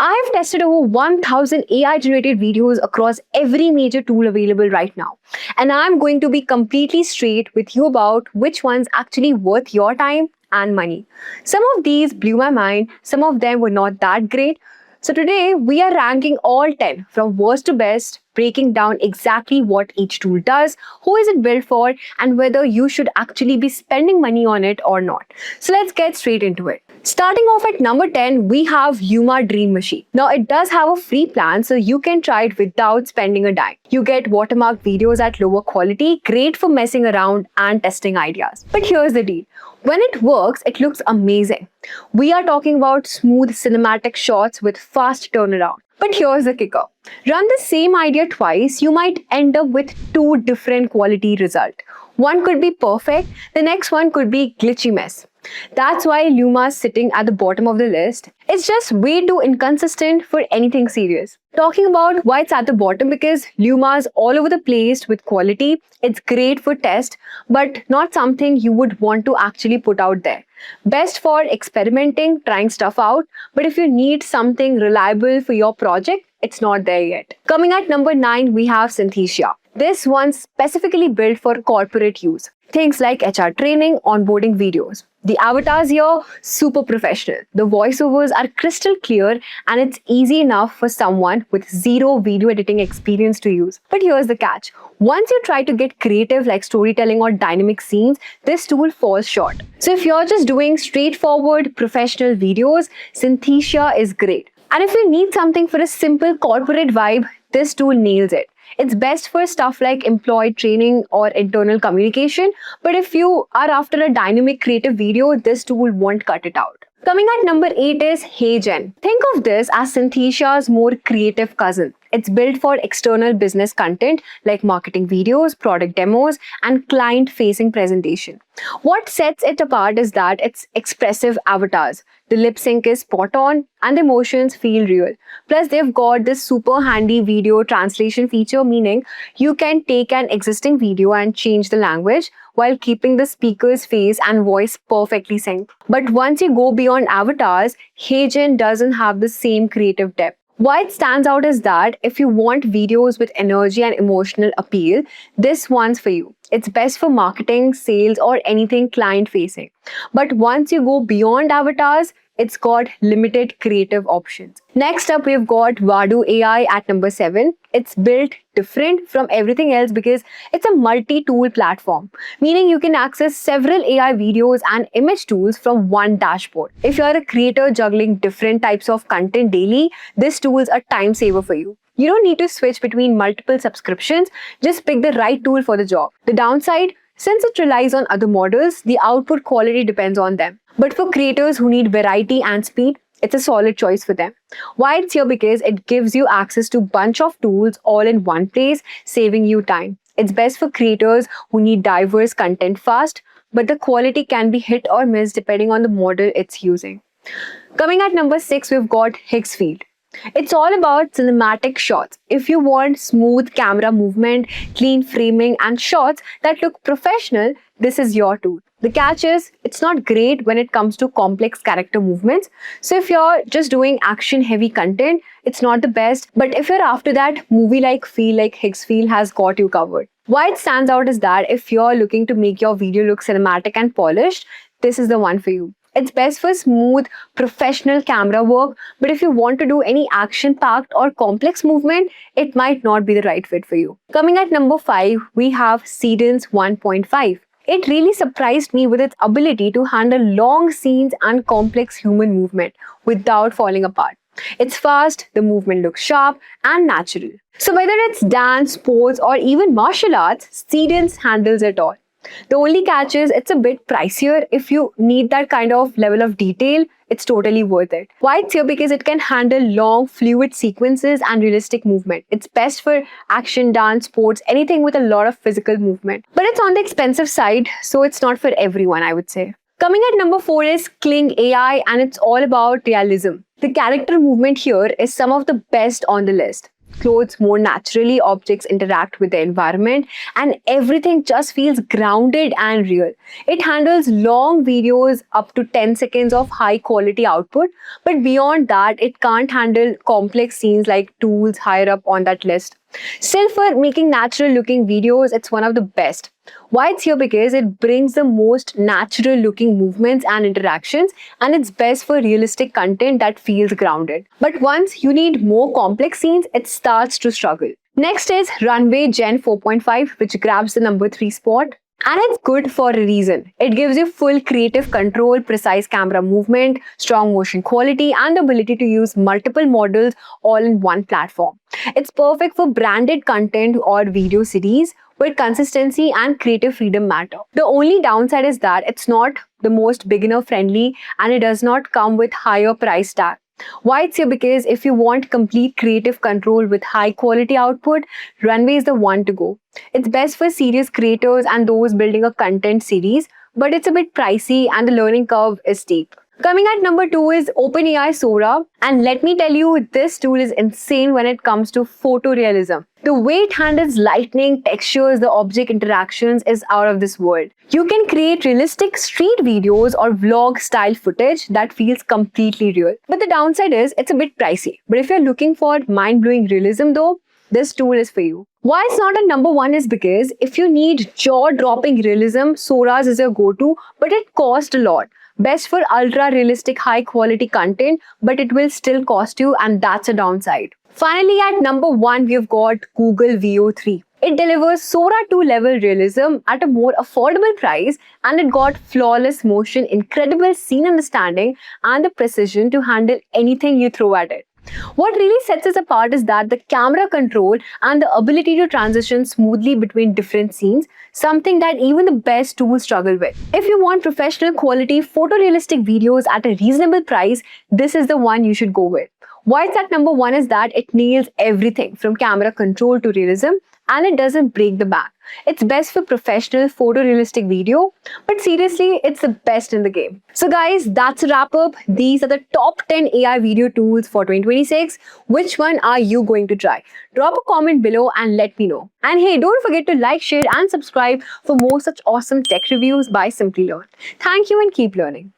I've tested over 1000 AI generated videos across every major tool available right now. And I'm going to be completely straight with you about which one's actually worth your time and money. Some of these blew my mind, some of them were not that great. So today we are ranking all 10 from worst to best, breaking down exactly what each tool does, who is it built for, and whether you should actually be spending money on it or not. So let's get straight into it. Starting off at number 10, we have Yuma Dream Machine. Now it does have a free plan, so you can try it without spending a dime. You get watermarked videos at lower quality, great for messing around and testing ideas. But here's the deal. When it works, it looks amazing. We are talking about smooth cinematic shots with fast turnaround. But here's the kicker. Run the same idea twice, you might end up with two different quality results. One could be perfect, the next one could be glitchy mess. That's why Luma's sitting at the bottom of the list. It's just way too inconsistent for anything serious. Talking about why it's at the bottom, because Luma's all over the place with quality. It's great for test, but not something you would want to actually put out there. Best for experimenting, trying stuff out, but if you need something reliable for your project, it's not there yet. Coming at number 9, we have Synthesia. This one's specifically built for corporate use. Things like HR training, onboarding videos. The avatars here, super professional. The voiceovers are crystal clear and it's easy enough for someone with zero video editing experience to use. But here's the catch. Once you try to get creative like storytelling or dynamic scenes, this tool falls short. So if you're just doing straightforward professional videos, Synthesia is great. And if you need something for a simple corporate vibe, this tool nails it. It's best for stuff like employee training or internal communication, but if you are after a dynamic creative video, this tool won't cut it out. Coming at number 8 is HeyGen. Think of this as Synthesia's more creative cousin. It's built for external business content like marketing videos, product demos, and client-facing presentation. What sets it apart is that it's expressive avatars. The lip sync is spot on and the emotions feel real. Plus, they've got this super handy video translation feature, meaning you can take an existing video and change the language while keeping the speaker's face and voice perfectly synced. But once you go beyond avatars, HeyGen doesn't have the same creative depth. Why it stands out is that if you want videos with energy and emotional appeal, this one's for you. It's best for marketing, sales, or anything client-facing. But once you go beyond avatars, it's got limited creative options. Next up, we've got Vadu AI at number 7. It's built different from everything else because it's a multi-tool platform, meaning you can access several AI videos and image tools from one dashboard. If you're a creator juggling different types of content daily, this tool's a time saver for you. You don't need to switch between multiple subscriptions, just pick the right tool for the job. The downside, since it relies on other models, the output quality depends on them. But for creators who need variety and speed, it's a solid choice for them. Why it's here? Because it gives you access to a bunch of tools all in one place, saving you time. It's best for creators who need diverse content fast, but the quality can be hit or miss depending on the model it's using. Coming at number 6, we've got Higgsfield. It's all about cinematic shots. If you want smooth camera movement, clean framing, and shots that look professional, this is your tool. The catch is, it's not great when it comes to complex character movements. So if you're just doing action-heavy content, it's not the best. But if you're after that movie-like feel, like Higgsfield has got you covered. Why it stands out is that if you're looking to make your video look cinematic and polished, this is the one for you. It's best for smooth, professional camera work, but if you want to do any action-packed or complex movement, it might not be the right fit for you. Coming at number 5, we have Seedance 1.5. It really surprised me with its ability to handle long scenes and complex human movement without falling apart. It's fast, the movement looks sharp and natural. So whether it's dance, sports, or even martial arts, Seedance handles it all. The only catch is it's a bit pricier. If you need that kind of level of detail, it's totally worth it. Why it's here? Because it can handle long, fluid sequences and realistic movement. It's best for action, dance, sports, anything with a lot of physical movement. But it's on the expensive side, so it's not for everyone, I would say. Coming at number 4 is Kling AI, and it's all about realism. The character movement here is some of the best on the list. clothes more naturally, objects interact with the environment, and everything just feels grounded and real. It handles long videos up to 10 seconds of high quality output, but beyond that, it can't handle complex scenes like tools higher up on that list. Still, for making natural looking videos, it's one of the best. Why it's here? Because it brings the most natural looking movements and interactions, and it's best for realistic content that feels grounded. But once you need more complex scenes, it starts to struggle. Next is Runway Gen 4.5, which grabs the number 3 spot. And it's good for a reason. It gives you full creative control, precise camera movement, strong motion quality, and the ability to use multiple models all in one platform. It's perfect for branded content or video series where consistency and creative freedom matter. The only downside is that it's not the most beginner friendly and it does not come with higher price tag. Why it's here? Because if you want complete creative control with high quality output, Runway is the one to go. It's best for serious creators and those building a content series, but it's a bit pricey and the learning curve is steep. Coming at number 2 is OpenAI Sora, and let me tell you, this tool is insane when it comes to photorealism. The way it handles lighting, textures, the object interactions is out of this world. You can create realistic street videos or vlog style footage that feels completely real. But the downside is it's a bit pricey. But if you're looking for mind-blowing realism though, this tool is for you. Why it's not a number 1 is because if you need jaw-dropping realism, Sora's is your go-to, but it costs a lot. Best for ultra realistic high quality content, but it will still cost you, and that's a downside. Finally, at number 1, we've got Google Veo 3. It delivers Sora 2 level realism at a more affordable price, and it got flawless motion, incredible scene understanding, and the precision to handle anything you throw at it. What really sets us apart is that the camera control and the ability to transition smoothly between different scenes, something that even the best tools struggle with. If you want professional quality photorealistic videos at a reasonable price, this is the one you should go with. Why it's at number 1 is that it nails everything from camera control to realism, and it doesn't break the bank. It's best for professional photorealistic video, but seriously, it's the best in the game. So guys, that's a wrap up. These are the top 10 AI video tools for 2026. Which one are you going to try? Drop a comment below and let me know. And hey, don't forget to like, share and subscribe for more such awesome tech reviews by Simply Learn. Thank you and keep learning.